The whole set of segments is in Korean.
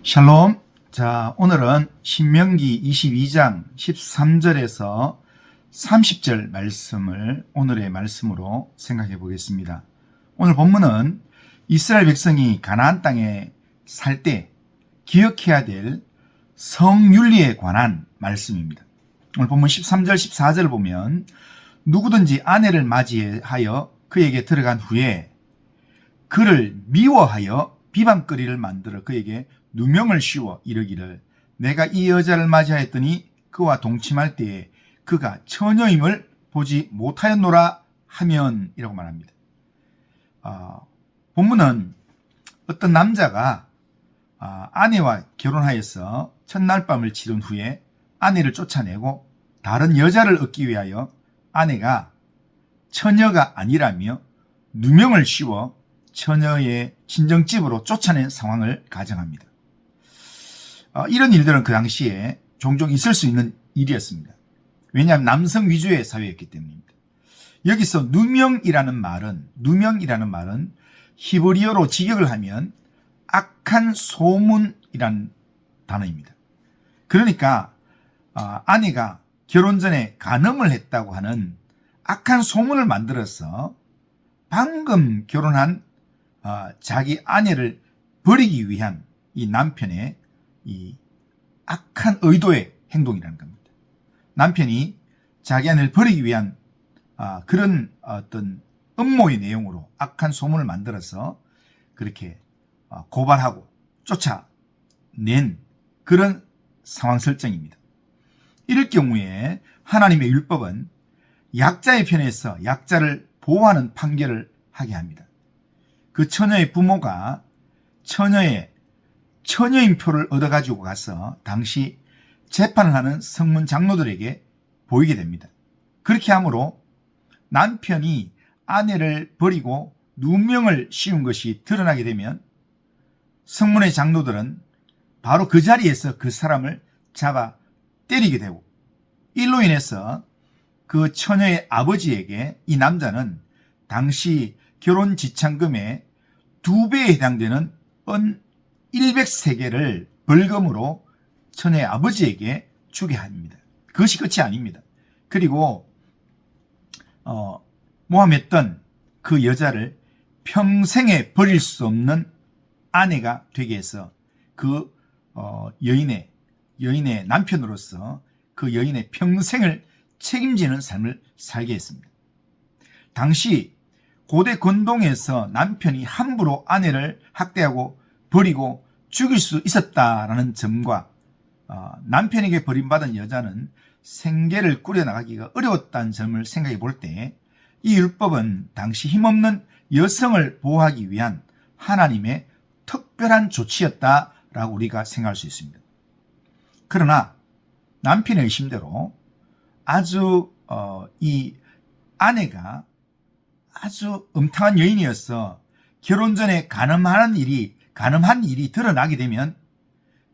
샬롬. 자, 오늘은 신명기 22장 13절에서 30절 말씀을 오늘의 말씀으로 생각해 보겠습니다. 오늘 본문은 이스라엘 백성이 가나안 땅에 살 때 기억해야 될 성윤리에 관한 말씀입니다. 오늘 본문 13절 14절을 보면 누구든지 아내를 맞이하여 그에게 들어간 후에 그를 미워하여 비방거리를 만들어 그에게 누명을 씌워 이르기를 내가 이 여자를 맞이하였더니 그와 동침할 때에 그가 처녀임을 보지 못하였노라 하면 이라고 말합니다. 본문은 어떤 남자가 아내와 결혼하여서 첫날 밤을 치른 후에 아내를 쫓아내고 다른 여자를 얻기 위하여 아내가 처녀가 아니라며 누명을 씌워 처녀의 친정집으로 쫓아낸 상황을 가정합니다. 이런 일들은 그 당시에 종종 있을 수 있는 일이었습니다. 왜냐하면 남성 위주의 사회였기 때문입니다. 여기서 누명이라는 말은 히브리어로 직역을 하면 악한 소문이란 단어입니다. 그러니까 아내가 결혼 전에 간음을 했다고 하는 악한 소문을 만들어서 방금 결혼한 자기 아내를 버리기 위한 이 남편의 이 악한 의도의 행동이라는 겁니다. 남편이 자기 아내를 버리기 위한 그런 어떤 음모의 내용으로 악한 소문을 만들어서 그렇게 고발하고 쫓아낸 그런 상황 설정입니다. 이럴 경우에 하나님의 율법은 약자의 편에서 약자를 보호하는 판결을 하게 합니다. 그 처녀의 부모가 처녀인표를 얻어가지고 가서 당시 재판을 하는 성문 장로들에게 보이게 됩니다. 그렇게 함으로 남편이 아내를 버리고 누명을 씌운 것이 드러나게 되면 성문의 장로들은 바로 그 자리에서 그 사람을 잡아 때리게 되고, 이로 인해서 그 처녀의 아버지에게 이 남자는 당시 결혼 지참금의 2배에 해당되는 100세겔을 벌금으로 처녀의 아버지에게 주게 합니다. 그것이 끝이 아닙니다. 그리고 모함했던 그 여자를 평생에 버릴 수 없는 아내가 되게 해서 그 여인의 남편으로서 그 여인의 평생을 책임지는 삶을 살게 했습니다. 당시 고대 건동에서 남편이 함부로 아내를 학대하고 버리고 죽일 수 있었다라는 점과 남편에게 버림받은 여자는 생계를 꾸려나가기가 어려웠다는 점을 생각해 볼 때 이 율법은 당시 힘없는 여성을 보호하기 위한 하나님의 특별한 조치였다라고 우리가 생각할 수 있습니다. 그러나 남편의 의심대로 아주 이 아내가 아주 음탕한 여인이어서 결혼 전에 간음한 일이 드러나게 되면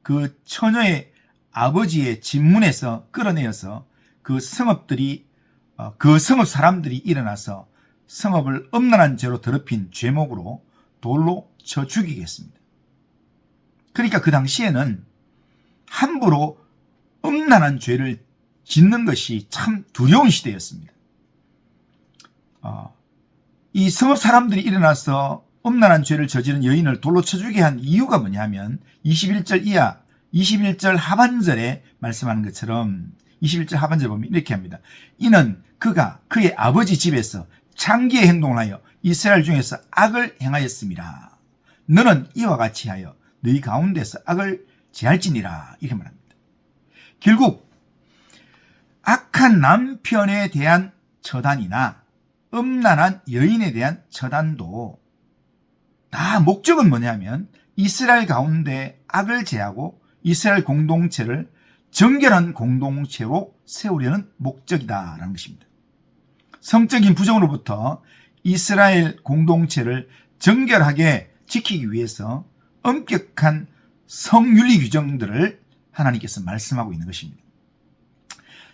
그 처녀의 아버지의 집문에서 끌어내어서 그 성읍 사람들이 일어나서 성읍을 음란한 죄로 더럽힌 죄목으로 돌로 쳐 죽이겠습니다. 그러니까 그 당시에는 함부로 음란한 죄를 짓는 것이 참 두려운 시대였습니다. 이 성읍 사람들이 일어나서 음란한 죄를 저지른 여인을 돌로 쳐주게 한 이유가 뭐냐면 21절 하반절에 말씀하는 것처럼 21절 하반절 보면 이렇게 합니다. 이는 그가 그의 아버지 집에서 창기의 행동을 하여 이스라엘 중에서 악을 행하였습니다. 너는 이와 같이 하여 너희 가운데서 악을 제할지니라 이렇게 말합니다. 결국 악한 남편에 대한 처단이나 음란한 여인에 대한 처단도 다 목적은 뭐냐면 이스라엘 가운데 악을 제하고 이스라엘 공동체를 정결한 공동체로 세우려는 목적이다라는 것입니다. 성적인 부정으로부터 이스라엘 공동체를 정결하게 지키기 위해서 엄격한 성윤리 규정들을 하나님께서 말씀하고 있는 것입니다.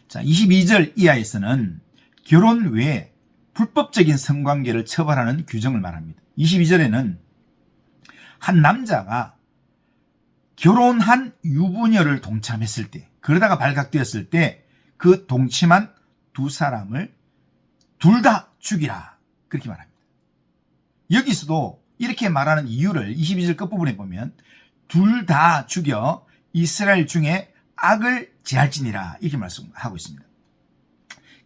자, 22절 이하에서는 결혼 외에 불법적인 성관계를 처벌하는 규정을 말합니다. 22절에는 한 남자가 결혼한 유부녀를 동참했을 때, 그러다가 발각되었을 때 그 동침한 두 사람을 둘 다 죽이라, 그렇게 말합니다. 여기서도 이렇게 말하는 이유를 22절 끝부분에 보면 둘 다 죽여 이스라엘 중에 악을 제할지니라, 이렇게 말씀하고 있습니다.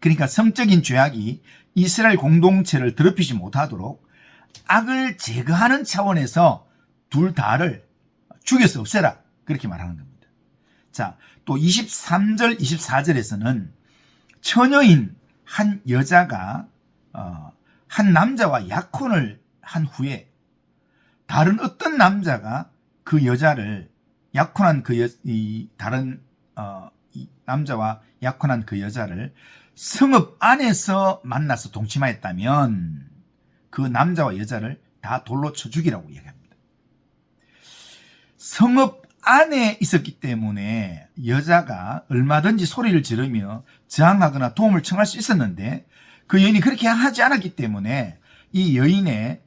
그러니까 성적인 죄악이 이스라엘 공동체를 더럽히지 못하도록 악을 제거하는 차원에서 둘 다를 죽여서 없애라, 그렇게 말하는 겁니다. 자, 또 23절 24절에서는 처녀인 한 여자가 한 남자와 약혼을 한 후에 다른 어떤 남자가 그 여자를 약혼한 이 남자와 약혼한 그 여자를 성읍 안에서 만나서 동침하였다면 그 남자와 여자를 다 돌로 쳐 죽이라고 얘기합니다. 성읍 안에 있었기 때문에 여자가 얼마든지 소리를 지르며 저항하거나 도움을 청할 수 있었는데 그 여인이 그렇게 하지 않았기 때문에 이 여인의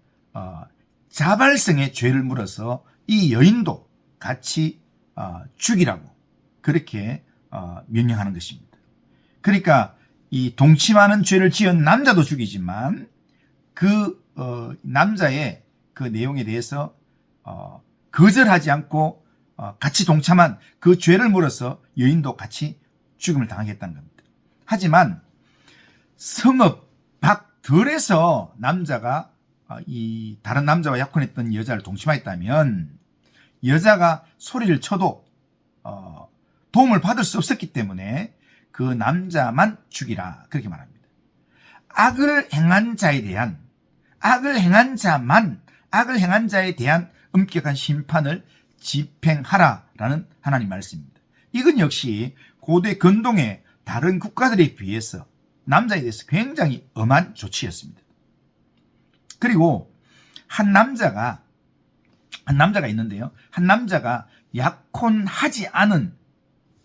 자발성의 죄를 물어서 이 여인도 같이 죽이라고 그렇게 명령하는 것입니다. 그러니까 이 동침하는 죄를 지은 남자도 죽이지만 그 남자의 그 내용에 대해서 거절하지 않고 같이 동참한 그 죄를 물어서 여인도 같이 죽음을 당하겠다는 겁니다. 하지만 성읍 밖들에서 남자가 이 다른 남자와 약혼했던 여자를 동침하였다면 여자가 소리를 쳐도 도움을 받을 수 없었기 때문에 그 남자만 죽이라, 그렇게 말합니다. 악을 행한 자에 대한 엄격한 심판을 집행하라라는 하나님 말씀입니다. 이건 역시 고대 근동의 다른 국가들에 비해서 남자에 대해서 굉장히 엄한 조치였습니다. 그리고 한 남자가 있는데요. 한 남자가 약혼하지 않은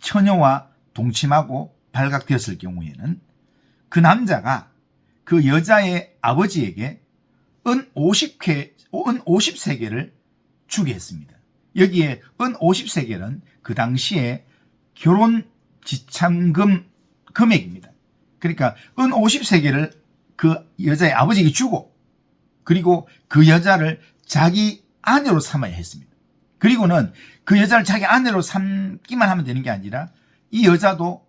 처녀와 동침하고 발각되었을 경우에는 그 남자가 그 여자의 아버지에게 은 50세겔을 주게 했습니다. 여기에 은 50세겔은 그 당시에 결혼 지참금 금액입니다. 그러니까 은 50세겔을 그 여자의 아버지에게 주고 그리고 그 여자를 자기 아내로 삼아야 했습니다. 그리고는 그 여자를 자기 아내로 삼기만 하면 되는 게 아니라 이 여자도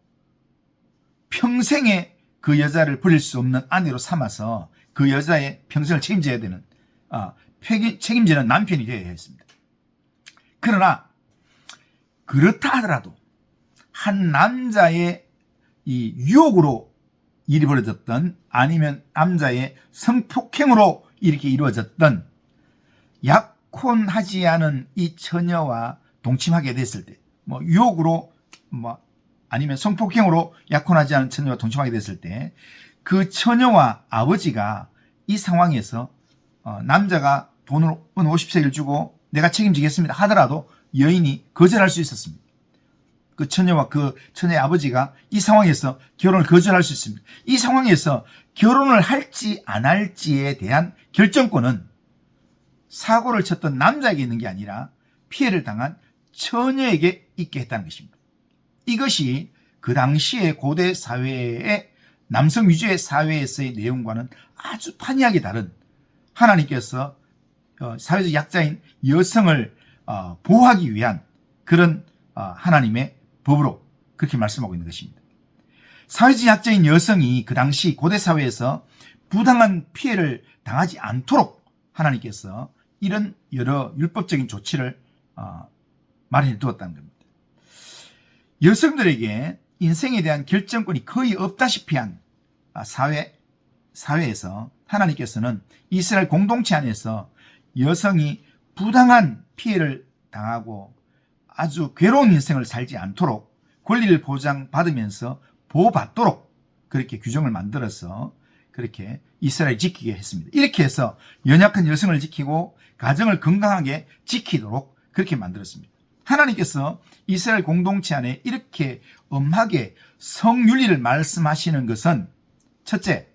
평생에 그 여자를 버릴 수 없는 아내로 삼아서 그 여자의 평생을 책임져야 되는 책임지는 남편이 되어야 했습니다. 그러나 그렇다 하더라도 한 남자의 이 유혹으로 일이 벌어졌던 아니면 남자의 성폭행으로 이렇게 이루어졌던 약혼하지 않은 이 처녀와 동침하게 됐을 때 유혹으로 아니면 성폭행으로 약혼하지 않은 처녀와 동침하게 됐을 때 그 처녀와 아버지가 이 상황에서 남자가 돈을 50세겔 주고 내가 책임지겠습니다 하더라도 여인이 거절할 수 있었습니다. 그 처녀와 그 처녀의 아버지가 이 상황에서 결혼을 거절할 수 있습니다. 이 상황에서 결혼을 할지 안 할지에 대한 결정권은 사고를 쳤던 남자에게 있는 게 아니라 피해를 당한 처녀에게 있게 했다는 것입니다. 이것이 그 당시의 고대 사회의 남성 위주의 사회에서의 내용과는 아주 판이하게 다른 하나님께서 사회적 약자인 여성을 보호하기 위한 그런 하나님의 법으로 그렇게 말씀하고 있는 것입니다. 사회적 약자인 여성이 그 당시 고대 사회에서 부당한 피해를 당하지 않도록 하나님께서 이런 여러 율법적인 조치를 마련해 두었다는 겁니다. 여성들에게 인생에 대한 결정권이 거의 없다시피 한 사회에서 하나님께서는 이스라엘 공동체 안에서 여성이 부당한 피해를 당하고 아주 괴로운 인생을 살지 않도록 권리를 보장받으면서 보호받도록 그렇게 규정을 만들어서 그렇게 이스라엘을 지키게 했습니다. 이렇게 해서 연약한 여성을 지키고 가정을 건강하게 지키도록 그렇게 만들었습니다. 하나님께서 이스라엘 공동체 안에 이렇게 엄하게 성윤리를 말씀하시는 것은 첫째,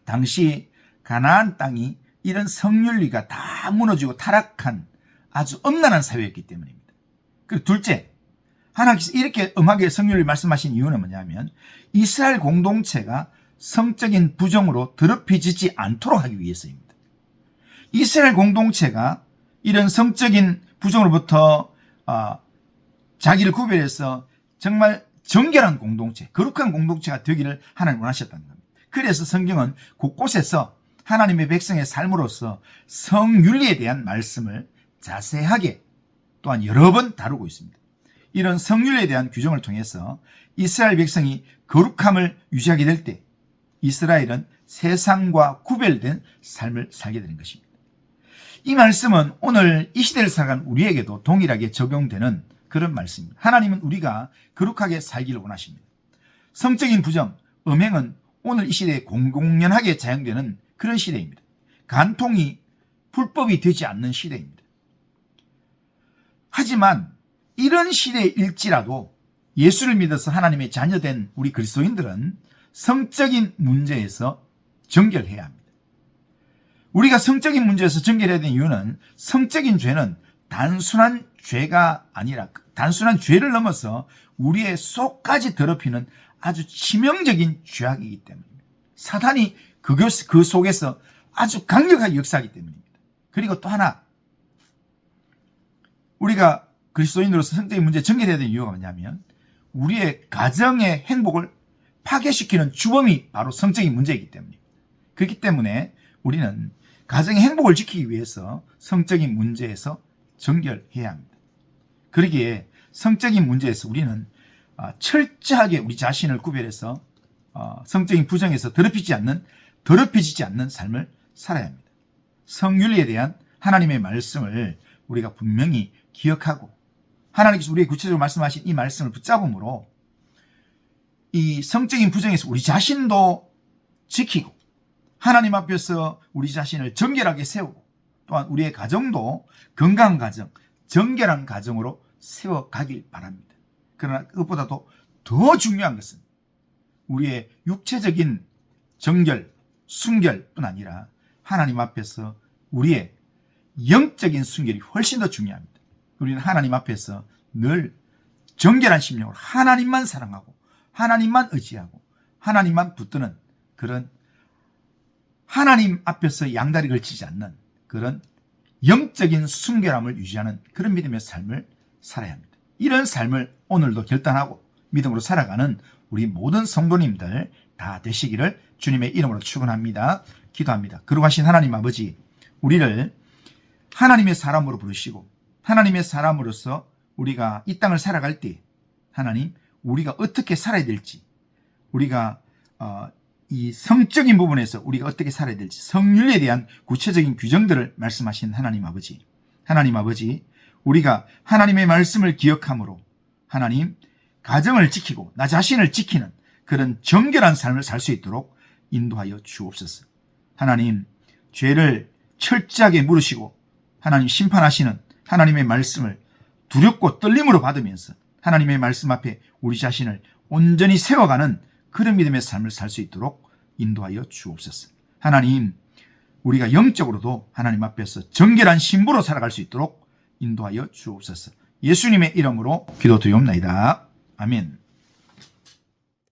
당시 가나안 땅이 이런 성윤리가 다 무너지고 타락한 아주 엄난한 사회였기 때문입니다. 그리고 둘째, 하나님께서 이렇게 엄하게 성률을 말씀하신 이유는 뭐냐면 이스라엘 공동체가 성적인 부정으로 더럽혀지지 않도록 하기 위해서입니다. 이스라엘 공동체가 이런 성적인 부정으로부터 자기를 구별해서 정말 정결한 공동체, 거룩한 공동체가 되기를 하나님 원하셨다는 겁니다. 그래서 성경은 곳곳에서 하나님의 백성의 삶으로서 성윤리에 대한 말씀을 자세하게 또한 여러 번 다루고 있습니다. 이런 성윤리에 대한 규정을 통해서 이스라엘 백성이 거룩함을 유지하게 될 때 이스라엘은 세상과 구별된 삶을 살게 되는 것입니다. 이 말씀은 오늘 이 시대를 살아가는 우리에게도 동일하게 적용되는 그런 말씀입니다. 하나님은 우리가 거룩하게 살기를 원하십니다. 성적인 부정, 음행은 오늘 이 시대에 공공연하게 자행되는 그런 시대입니다. 간통이 불법이 되지 않는 시대입니다. 하지만 이런 시대일지라도 예수를 믿어서 하나님의 자녀된 우리 그리스도인들은 성적인 문제에서 정결해야 합니다. 우리가 성적인 문제에서 정결해야 되는 이유는 성적인 죄는 단순한 죄가 아니라 단순한 죄를 넘어서 우리의 속까지 더럽히는 아주 치명적인 죄악이기 때문입니다. 사단이 그 속에서 아주 강력하게 역사하기 때문입니다. 그리고 또 하나, 우리가 그리스도인으로서 성적인 문제에 정결해야 되는 이유가 뭐냐면 우리의 가정의 행복을 파괴시키는 주범이 바로 성적인 문제이기 때문입니다. 그렇기 때문에 우리는 가정의 행복을 지키기 위해서 성적인 문제에서 정결해야 합니다. 그러기에 성적인 문제에서 우리는 철저하게 우리 자신을 구별해서 성적인 부정에서 더럽히지 않는 삶을 살아야 합니다. 성윤리에 대한 하나님의 말씀을 우리가 분명히 기억하고 하나님께서 우리에게 구체적으로 말씀하신 이 말씀을 붙잡음으로 이 성적인 부정에서 우리 자신도 지키고 하나님 앞에서 우리 자신을 정결하게 세우고 또한 우리의 가정도 건강한 가정, 정결한 가정으로 세워가길 바랍니다. 그러나 그것보다도 더 중요한 것은 우리의 육체적인 정결, 순결뿐 아니라 하나님 앞에서 우리의 영적인 순결이 훨씬 더 중요합니다. 우리는 하나님 앞에서 늘 정결한 심령으로 하나님만 사랑하고 하나님만 의지하고 하나님만 붙드는 그런 하나님 앞에서 양다리 걸치지 않는 그런 영적인 순결함을 유지하는 그런 믿음의 삶을 살아야 합니다. 이런 삶을 오늘도 결단하고 믿음으로 살아가는 우리 모든 성도님들 다 되시기를 주님의 이름으로 축원합니다. 기도합니다. 거룩하신 하나님 아버지, 우리를 하나님의 사람으로 부르시고 하나님의 사람으로서 우리가 이 땅을 살아갈 때 하나님, 우리가 어떻게 살아야 될지, 우리가 이 성적인 부분에서 우리가 어떻게 살아야 될지 성윤리에 대한 구체적인 규정들을 말씀하신 하나님 아버지, 우리가 하나님의 말씀을 기억함으로 하나님, 가정을 지키고 나 자신을 지키는 그런 정결한 삶을 살 수 있도록 인도하여 주옵소서. 하나님, 죄를 철저하게 물으시고 하나님 심판하시는 하나님의 말씀을 두렵고 떨림으로 받으면서 하나님의 말씀 앞에 우리 자신을 온전히 세워가는 그런 믿음의 삶을 살 수 있도록 인도하여 주옵소서. 하나님, 우리가 영적으로도 하나님 앞에서 정결한 신부로 살아갈 수 있도록 인도하여 주옵소서. 예수님의 이름으로 기도드리옵나이다. 아멘.